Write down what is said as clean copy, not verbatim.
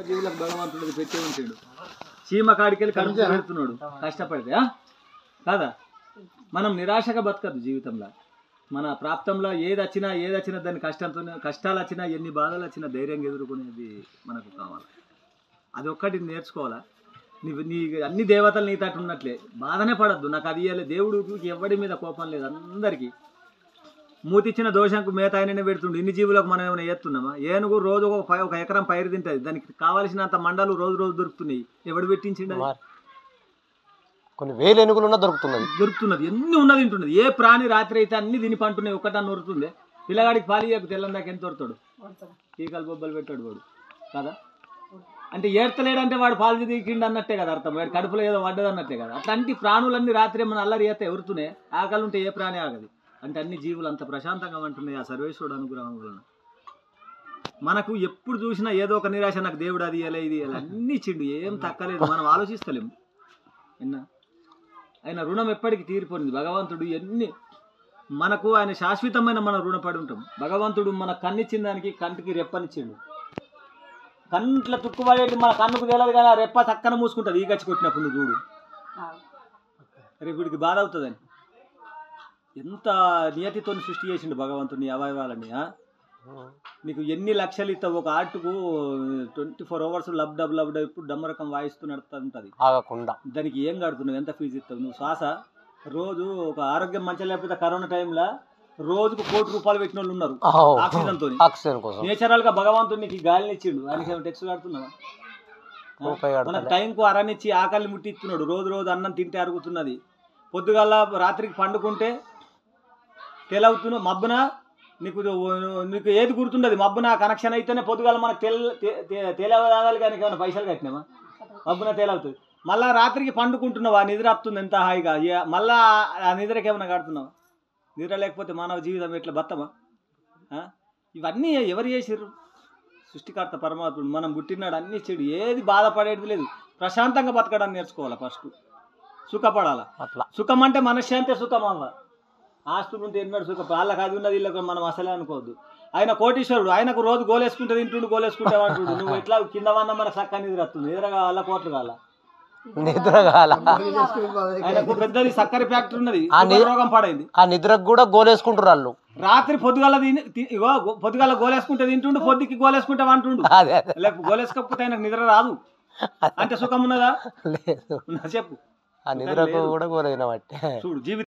జీవులకు భగవంతుడు పెట్టే ఉంచాడు. చీమ కాడికెళ్ళి కడుపు పెడుతున్నాడు కష్టపడితే కాదా. మనం నిరాశగా బతకద్దు జీవితంలో. మన ప్రాప్తంలో ఏది వచ్చినా దాని కష్టాలు వచ్చినా ఎన్ని బాధలు వచ్చినా ధైర్యంగా ఎదుర్కొనేది మనకు కావాలి. అది ఒక్కటి నేర్చుకోవాలా. నీ అన్ని దేవతలు నీ తట్టు ఉన్నట్లే బాధనే పడద్దు. నాకు అది ఇవ్వలేదు. దేవుడికి ఎవడి మీద కోపం లేదు. అందరికీ మూతిచ్చిన దోషంకు మేత ఆయననే పెడుతుండు. ఇన్ని జీవులకు మనం ఏమైనా చేస్తున్నామా? ఏనుగు రోజు ఒక ఎకరం పైరు తింటుంది. దానికి కావాల్సినంత మండలు రోజు దొరుకుతున్నాయి. ఎవడు పెట్టించిండు? కొన్ని వేల ఏనుగులు దొరుకుతున్నది. ఎన్ని ఉన్నది తింటున్నది. ఏ ప్రాణి రాత్రి అయితే అన్ని తిని పంటున్నాయి. ఒక్కటన్నా ఉరుతుంది. పిల్లగాడికి పాలియకు తెల్లందాక ఎంత దొరుకుతాడు? ఈకలు బొబ్బలు పెట్టాడు వాడు కదా. అంటే ఏడ్తలేడంటే వాడు పాలు దిగిండు అన్నట్టే కదా అర్థం. వాడు కడుపులో ఏదో పడ్డది అన్నట్టే కదా. అట్లాంటి ప్రాణులన్నీ రాత్రి ఏమన్నా అల్లరి చేస్తే ఎవరుతున్నాయి? ఆకలి ఉంటే ఏ ప్రాణి ఆగది. అంటే అన్ని జీవులు అంత ప్రశాంతంగా ఉంటున్నాయి ఆ సర్వేశ్వరుడు అనుగ్రహం వలన. మనకు ఎప్పుడు చూసినా ఏదో ఒక నిరాశ. నాకు దేవుడు అది ఇవ్వలే ఇది ఇవ్వలే అన్ని ఇచ్చిండు. ఏం తక్కలేదు. మనం ఆలోచిస్తలేము. ఆయన రుణం ఎప్పటికీ తీరిపోయింది భగవంతుడు. ఎన్ని మనకు ఆయన శాశ్వతమైన మనం రుణపడి ఉంటాం. భగవంతుడు మన కన్నిచ్చిన దానికి కంటికి రెప్పనిచ్చిండు. కంట్ల తుక్కుపడేది మన కన్నుకు తెలియదు కానీ ఆ రెప్ప చక్కన మూసుకుంటుంది. ఈ గచ్చి కొట్టినప్పుడు నువ్వు చూడు. రేపు వీడికి బాధ అవుతుందని ఎంత నియతితో సృష్టి చేసిండు భగవంతుడు నీ అవయవాలని. నీకు ఎన్ని లక్షలు ఇస్తావు ఒక ఆర్టుకు 24 hours లబ్ డబ్ ఇప్పుడు డమ్మరకం వాయిస్తూ నడుతుంటుంది. దానికి ఏం కడుతున్నావు? ఎంత ఫీజు ఇస్తావు నువ్వు? శ్వాస రోజు ఒక ఆరోగ్యం మంచిగా లేకపోతే కరోనా టైంలో రోజుకు ₹1,00,00,000 పెట్టిన వాళ్ళు ఉన్నారు ఆక్సిజన్ తో. నేచురల్ గా భగవంతుడు నీకు గాలిని ఇచ్చిండు. ఆయనకి ఏమైనా టెక్స్ కడుతున్నావా? మనకు టైంకు అరనిచ్చి ఆకలిని ముట్టిస్తున్నాడు. రోజు అన్నం తింటే అరుగుతున్నది. పొద్దుగాల రాత్రికి పండుకుంటే తెలవుతున్నావు. మబ్బున నీకు ఏది గుర్తుండదు. మబ్బున కనెక్షన్ అయితేనే పొద్దుగాల మనకు తేలవదాలి. కానీ ఏమైనా పైసలు కట్టినామా? మబ్బున తేలవుతుంది. మళ్ళీ రాత్రికి పండుకుంటున్నావా? నిద్ర వస్తుంది ఎంత హాయిగా. మళ్ళా ఆ నిద్రకి ఏమైనా కడుతున్నావా? నిద్ర లేకపోతే మానవ జీవితం ఎట్లా బతమా? ఇవన్నీ ఎవరు చేసిర్రు? సృష్టికర్త పరమాత్ముడు. మనం పుట్టినాడు అన్ని చెడు. ఏది బాధపడేది లేదు. ప్రశాంతంగా బతకడానికి నేర్చుకోవాలి. ఫస్ట్ సుఖపడాలా. సుఖం అంటే మనశ్శాంతే సుఖం అవ్వ. ఆస్తులు ఉంటే ఎన్నడు సుఖం. వాళ్ళకి అది ఉన్నది వీళ్ళకి మనం అసలే అనుకోవద్దు. ఆయన కోటీశ్వరుడు. ఆయనకు రోజు గోలేసుకుంటే తింటుండు గోలేసుకుంటే అంటుండు. నువ్వు ఎట్లా కింద వన్నా మనకు చక్కగా నిద్ర వస్తుంది. నిద్ర కావాలా? కోట్లు కావాలా? నిద్ర ఆయనకు పెద్దది సక్కర ఫ్యాక్టరీ ఉన్నది. రోగం పడైంది. ఆ నిద్రకు కూడా గోలేసుకుంటారు వాళ్ళు. రాత్రి పొద్దుగాల గోలేసుకుంటే తింటుండు. పొద్దుకి గోలేసుకుంటే అంటుండు. లేకపోతే గోలేసుకోకపోతే ఆయనకు నిద్ర రాదు. అంటే సుఖం ఉన్నదా? లేదు. చెప్పు. ఆ నిద్రకు కూడా గోలేసిన చూడు జీవితం.